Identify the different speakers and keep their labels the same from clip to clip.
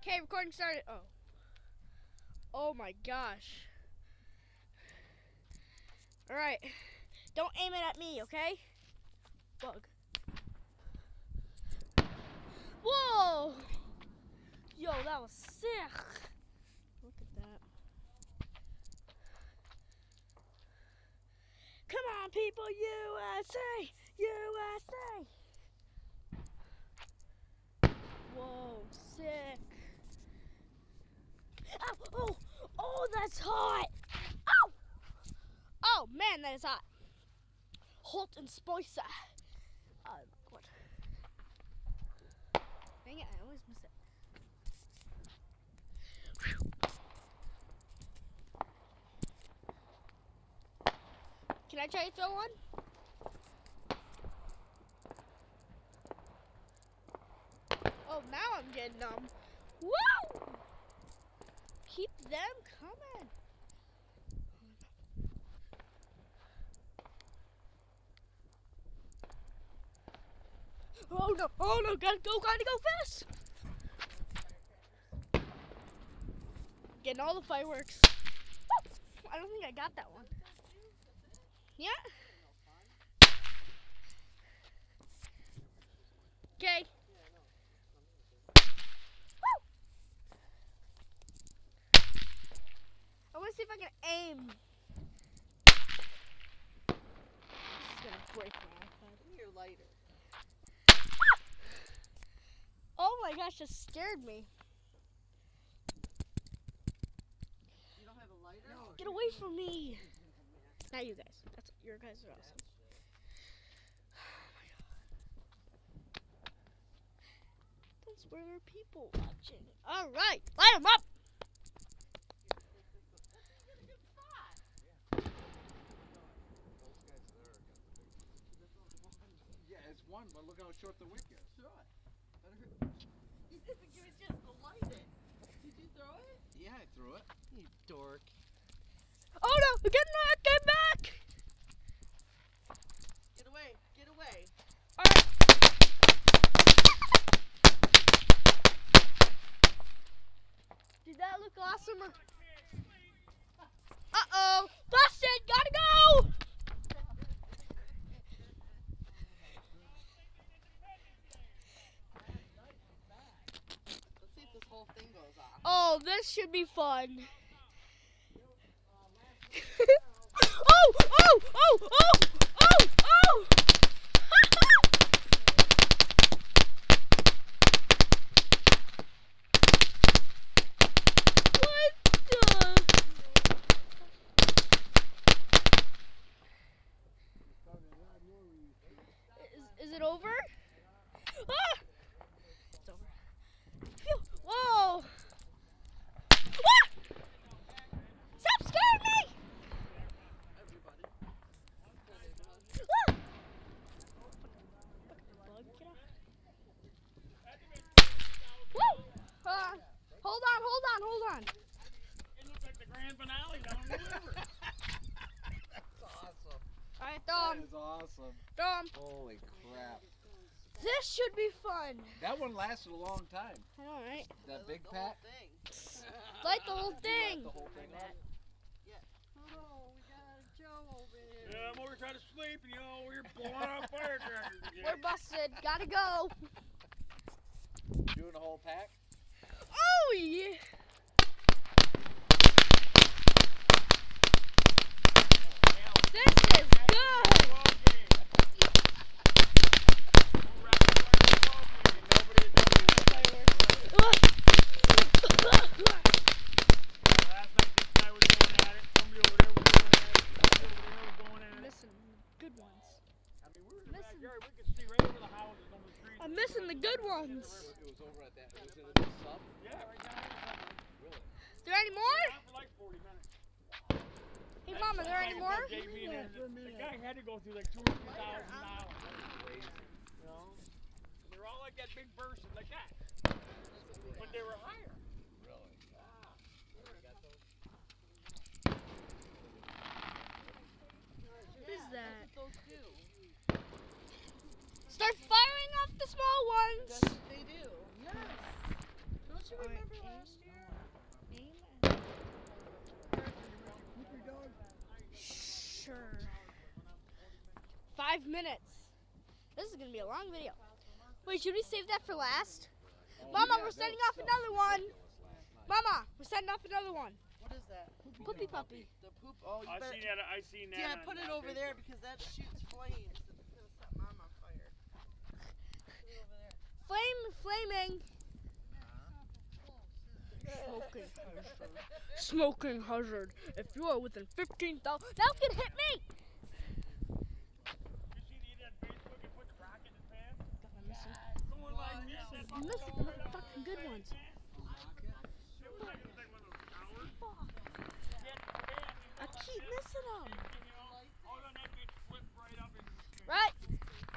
Speaker 1: Okay, recording started. Oh. Oh my gosh. Alright. Don't aim it at me, okay? Bug. Whoa! Yo, that was sick. Look at that. Come on, people, USA! USA! Whoa, sick. Ow! Oh! Oh, that's hot! Ow! Oh, man, that is hot. Hot and spicy. Oh, my God. Dang it, I always miss it. Can I try to throw one? Oh, now I'm getting them. Woo! Keep them coming. Oh no, gotta go fast. Getting all the fireworks. Woo! I don't think I got that one. Yeah? Okay. Woo! I wanna see if I can aim. This is gonna break my iPad.
Speaker 2: Give me your lighter.
Speaker 1: Oh my gosh, that scared me.
Speaker 2: You don't have a lighter?
Speaker 1: No. Get away from me. Not you guys. Your guys are awesome. Oh my God. That's where there are people watching. All right, light them up.
Speaker 3: Yeah, it's one, but look how short the wick is.
Speaker 2: You didn't give me a chance to light it. Did you throw it?
Speaker 3: Yeah, I threw it. You dork.
Speaker 1: Oh no, get back.
Speaker 2: Get away. Get away.
Speaker 1: All right. Did that look awesome? Uh-oh, busted, gotta go.
Speaker 2: Let's see if this whole thing goes off.
Speaker 1: Oh, this should be fun. Oh! What the? Is it over? Ah! It's over. Phew. Whoa! Ah! Stop scaring me! Ah! Bug, get off. Woo! Hold on.
Speaker 4: It looks like the grand finale down the river.
Speaker 3: That's awesome.
Speaker 1: All right,
Speaker 3: That is awesome. Holy crap.
Speaker 1: This should be fun.
Speaker 3: That one lasted a long time.
Speaker 1: All right.
Speaker 3: That big
Speaker 2: The
Speaker 3: pack.
Speaker 2: whole thing.
Speaker 1: Light the whole thing.
Speaker 3: The whole thing on.
Speaker 2: Oh, we got Joe over here.
Speaker 4: Yeah, I'm over trying to sleep, and we're blowing out firecrackers again.
Speaker 1: We're busted. Gotta go.
Speaker 3: Doing the whole pack?
Speaker 1: Oh yeah. This is good. Missing good ones. I'm missing the good ones.
Speaker 3: It was over at that. Was it at the sub?
Speaker 1: Is there any more? Hey mom, are there any more?
Speaker 4: The guy had to go through like 2,000 or 3,000 miles. They were all like that big burst like that. But they were higher.
Speaker 3: Really?
Speaker 1: What is that?
Speaker 2: Those do.
Speaker 1: Start firing off the small ones.
Speaker 2: They do. Yes. Don't you remember last year?
Speaker 1: Sure. 5 minutes. This is gonna be a long video. Wait, should we save that for last? Mama, we're setting off another one. Mama, we're setting off another one.
Speaker 2: What is that?
Speaker 1: Poopy puppy.
Speaker 2: The poop. Oh, you
Speaker 4: I
Speaker 2: better.
Speaker 4: seen that. I seen that.
Speaker 2: Yeah,
Speaker 4: on,
Speaker 2: put it over there because that shoots flames. It's gonna set Mom on fire. Put it over there.
Speaker 1: Flaming. Smoking hazard. If you are within 15,000, that can hit me.
Speaker 4: You seen the idiot on Facebook and put the rock in his pants? Someone like me.
Speaker 1: I'm missing the fucking good ones.
Speaker 4: It was like one of those towers.
Speaker 1: Fuck. I keep missing them.
Speaker 4: Oh, no, that bitch flipped right up into the screen.
Speaker 1: Right.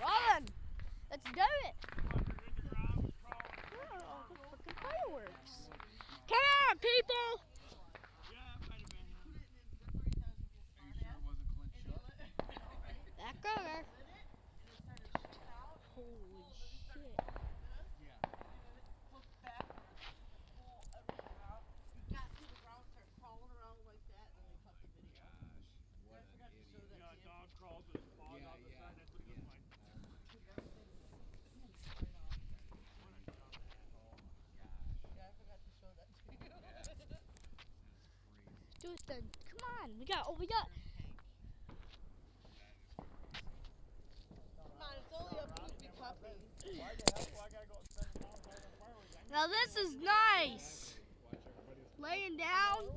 Speaker 1: Rolling. Let's do it.
Speaker 4: Yeah,
Speaker 1: Oh, the fucking fireworks. Come on, people.
Speaker 4: that might have been.
Speaker 1: Back over. Holy shit.
Speaker 2: Look back. Pull everything out. You got to the ground, start crawling around like that, and then we cut the video. I forgot to show that
Speaker 4: Yeah,
Speaker 2: to you.
Speaker 4: dog crawls with his paws out the side. That's what he was like.
Speaker 2: Yeah, I forgot to show that to you.
Speaker 1: Do it then. Come on. We got.
Speaker 2: Come on, it's only a poopy puppy.
Speaker 4: Why the hell do I gotta go and spend $1,000 on fireworks?
Speaker 1: Now this is nice. Laying down.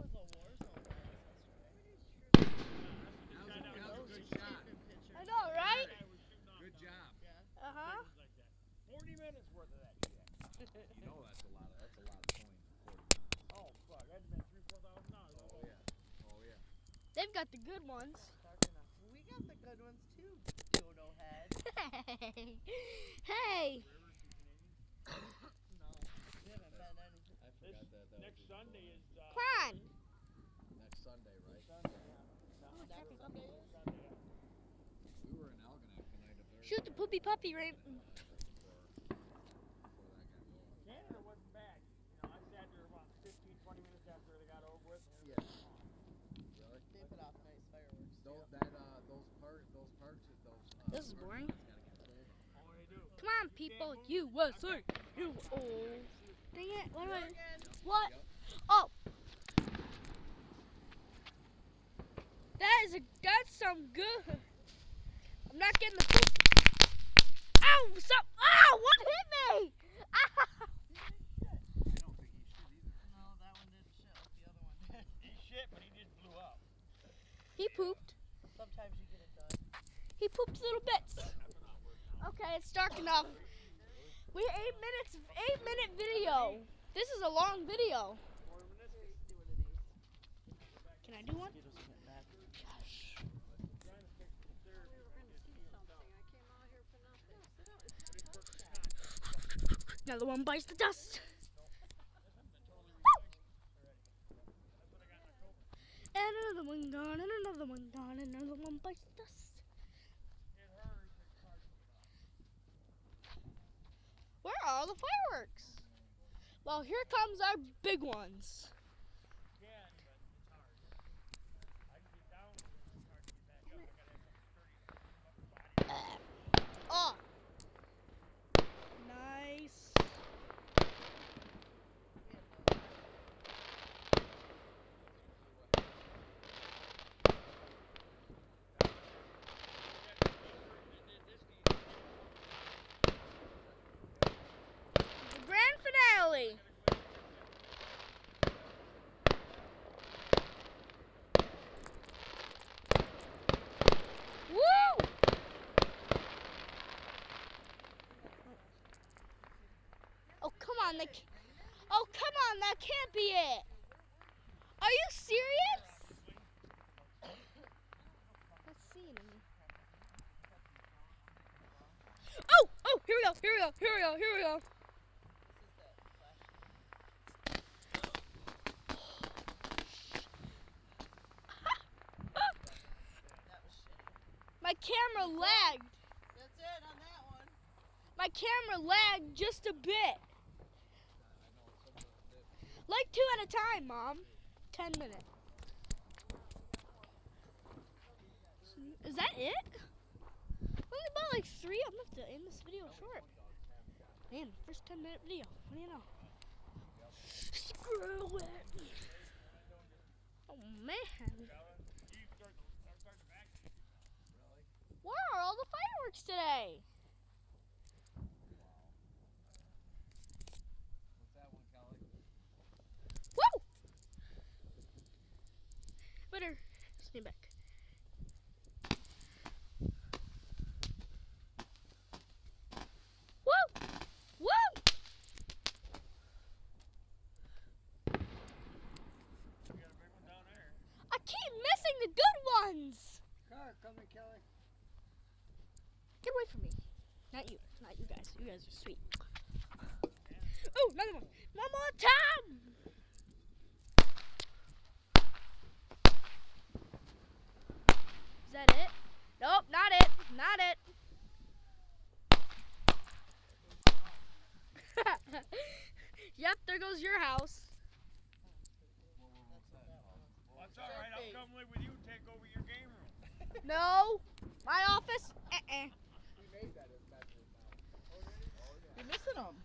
Speaker 1: I know, right?
Speaker 3: Good job.
Speaker 1: Uh huh.
Speaker 4: 40 minutes worth of that shit.
Speaker 3: You know that's a lot of coins.
Speaker 4: Oh, fuck. That'd been $3,000-$4,000.
Speaker 3: Oh yeah.
Speaker 1: They've got the good ones.
Speaker 2: We got the good ones too, dodo head.
Speaker 1: Hey. Hey.
Speaker 2: No, we haven't been anything.
Speaker 3: I forgot that. That
Speaker 4: Next
Speaker 3: was
Speaker 4: Sunday is,
Speaker 1: Come on.
Speaker 3: next Sunday, right?
Speaker 2: Next Sunday is?
Speaker 3: We were in Algonac the night of their
Speaker 1: Shoot the poopy puppy right.
Speaker 3: before that got rolling.
Speaker 4: Canada wasn't bad. You know, I sat there about 15, 20 minutes after they got over with. And
Speaker 3: Yeah. Really?
Speaker 2: They put off nice fireworks.
Speaker 3: Those parts of those.
Speaker 1: This is boring.
Speaker 3: Gotta get sold.
Speaker 4: oh, they do.
Speaker 1: Come on, people. USA. You. Oh. Dang it. What do I?
Speaker 2: Again.
Speaker 1: What? Oh. That's some good. I'm not getting the poop. Ow! What hit me? Ah!
Speaker 3: I don't think he should either.
Speaker 2: No, that one didn't shit like the other one did.
Speaker 4: He shit, but he just blew up.
Speaker 1: He pooped.
Speaker 2: Sometimes you get it done.
Speaker 1: He pooped little bits. Okay, it's dark enough. We're 8 minutes. 8-minute video. This is a long video.
Speaker 2: Do one of these.
Speaker 1: Can I do one? Another one bites the dust. And another one gone, and another one gone, and another one bites the dust. Where are all the fireworks? Well, here comes our big ones. Oh. Nice. The grand finale. Woo! Oh, come on. Oh, come on. That can't be it. Are you serious? Let's see. Oh, here we go. My camera lagged.
Speaker 2: That's it on that one.
Speaker 1: My camera lagged just a bit. Like 2 at a time, Mom. 10 minutes. Is that it? Only about like 3. I'm gonna have to end this video short. Man, first 10-minute video. What do you know? Screw it. Oh man. Where are all the fireworks today?
Speaker 3: What's that one, Kelly?
Speaker 1: Woo! Better stand back. Woo! Woo! I keep missing the good ones.
Speaker 3: Car coming, Kelly.
Speaker 1: Get away from me. Not you. Not you guys. You guys are sweet. Oh, another one. One more time. Is that it? Nope, not it. Not it. Yep, there goes your house.
Speaker 4: That's all right. I'll come live with you and take over your game room.
Speaker 1: No. My office?
Speaker 2: You're missing them.